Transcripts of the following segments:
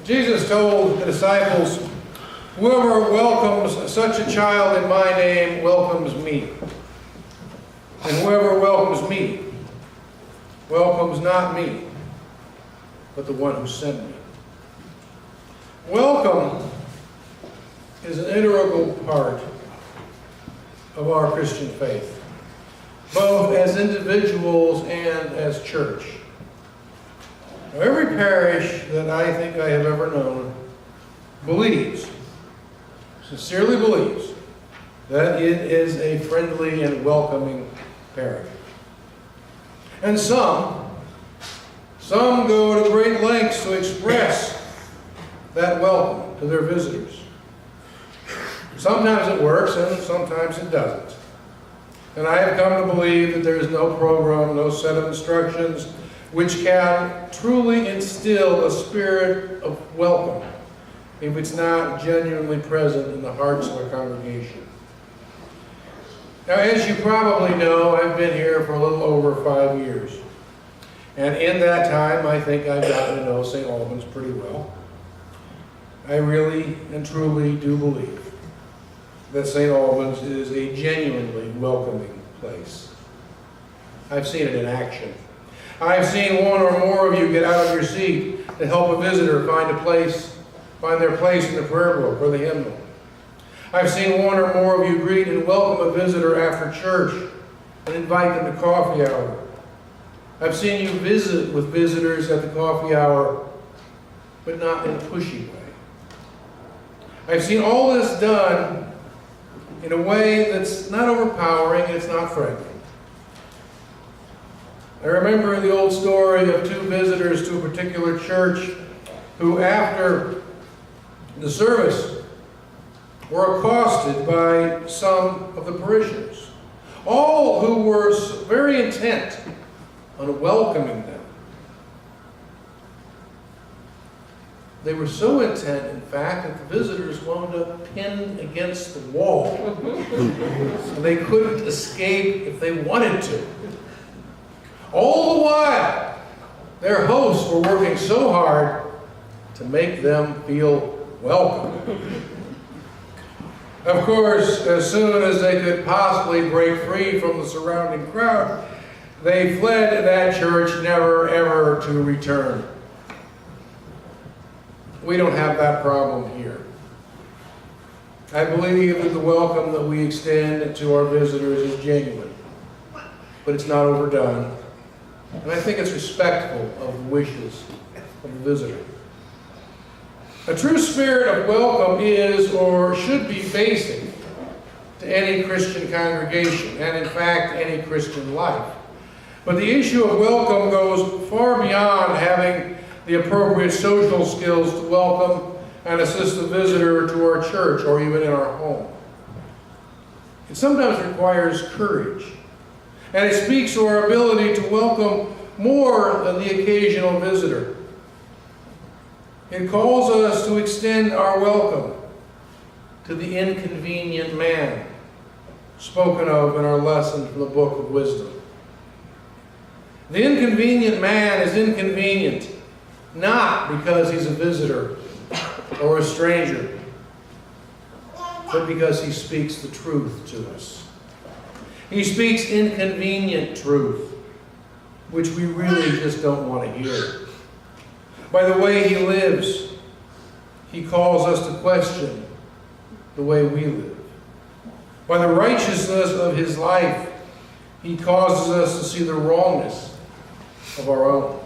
Jesus told the disciples, "Whoever welcomes such a child in my name welcomes me. And whoever welcomes me welcomes not me, but the one who sent me." Welcome is an integral part of our Christian faith, both as individuals and as church. Now, every parish that I think I have ever known believes, sincerely believes, that it is a friendly and welcoming parish. And some go to great lengths to express that welcome to their visitors. Sometimes it works and sometimes it doesn't. And I have come to believe that there is no program, no set of instructions which can truly instill a spirit of welcome if it's not genuinely present in the hearts of a congregation. Now, as you probably know, I've been here for a little over 5 years. And in that time, I think I've gotten to know St. Albans pretty well. I really and truly do believe that St. Albans is a genuinely welcoming place. I've seen it in action. I've seen one or more of you get out of your seat to help a visitor find their place in the prayer book or the hymnal. I've seen one or more of you greet and welcome a visitor after church and invite them to coffee hour. I've seen you visit with visitors at the coffee hour, but not in a pushy way. I've seen all this done in a way that's not overpowering and it's not friendly. I remember the old story of two visitors to a particular church who, after the service, were accosted by some of the parishioners, all who were very intent on welcoming them. They were so intent, in fact, that the visitors wound up pinned against the wall. And they couldn't escape if they wanted to. All the while, their hosts were working so hard to make them feel welcome. Of course, as soon as they could possibly break free from the surrounding crowd, they fled that church, never ever to return. We don't have that problem here. I believe that the welcome that we extend to our visitors is genuine, but it's not overdone. And I think it's respectful of the wishes of the visitor. A true spirit of welcome is or should be basic to any Christian congregation, and in fact, any Christian life. But the issue of welcome goes far beyond having the appropriate social skills to welcome and assist the visitor to our church or even in our home. It sometimes requires courage, and it speaks to our ability to welcome more than the occasional visitor. It calls us to extend our welcome to the inconvenient man, spoken of in our lesson from the Book of Wisdom. The inconvenient man is inconvenient, not because he's a visitor or a stranger, but because he speaks the truth to us. He speaks inconvenient truth, which we really just don't want to hear. By the way he lives, he calls us to question the way we live. By the righteousness of his life, he causes us to see the wrongness of our own.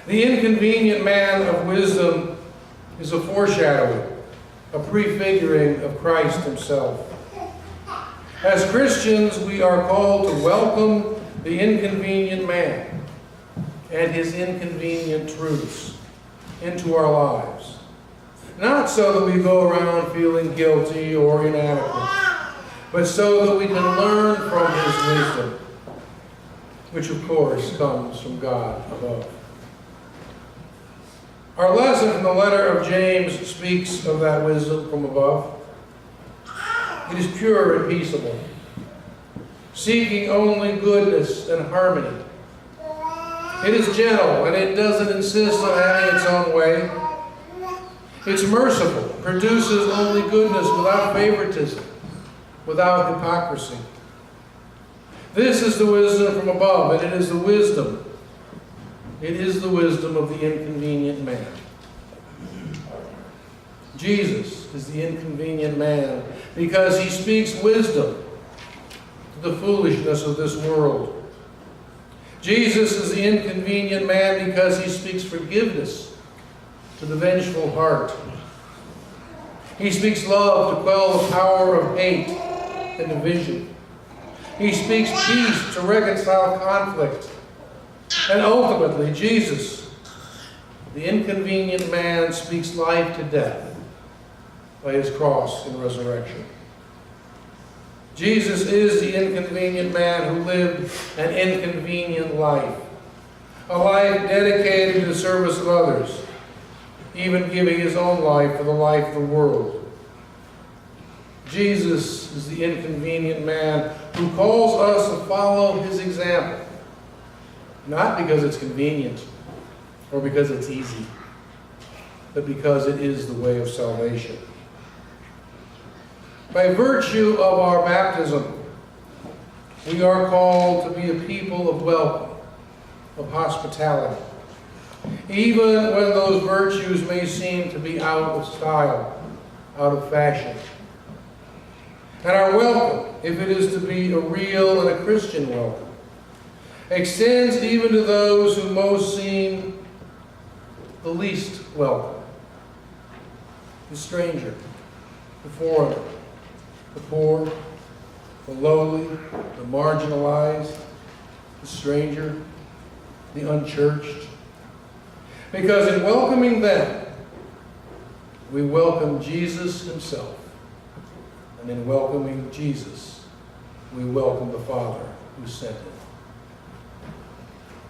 The inconvenient man of wisdom is a foreshadowing, a prefiguring of Christ himself. As Christians, we are called to welcome the inconvenient man and his inconvenient truths into our lives. Not so that we go around feeling guilty or inadequate, but so that we can learn from his wisdom, which of course comes from God above. Our lesson from the letter of James speaks of that wisdom from above. It is pure and peaceable, seeking only goodness and harmony. It is gentle, and it doesn't insist on having its own way. It's merciful, produces only goodness without favoritism, without hypocrisy. This is the wisdom from above, and it is the wisdom. It is the wisdom of the inconvenient man. Jesus is the inconvenient man because he speaks wisdom to the foolishness of this world. Jesus is the inconvenient man because he speaks forgiveness to the vengeful heart. He speaks love to quell the power of hate and division. He speaks peace to reconcile conflict. And ultimately, Jesus, the inconvenient man, speaks life to death by his cross and resurrection. Jesus is the inconvenient man who lived an inconvenient life, a life dedicated to the service of others, even giving his own life for the life of the world. Jesus is the inconvenient man who calls us to follow his example, not because it's convenient or because it's easy, but because it is the way of salvation. By virtue of our baptism, we are called to be a people of welcome, of hospitality, even when those virtues may seem to be out of style, out of fashion. And our welcome, if it is to be a real and a Christian welcome, extends even to those who most seem the least welcome. The stranger, the foreigner, the poor, the lowly, the marginalized, the stranger, the unchurched. Because in welcoming them, we welcome Jesus himself. And in welcoming Jesus, we welcome the Father who sent him.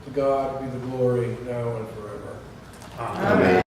To God be the glory now and forever. Amen.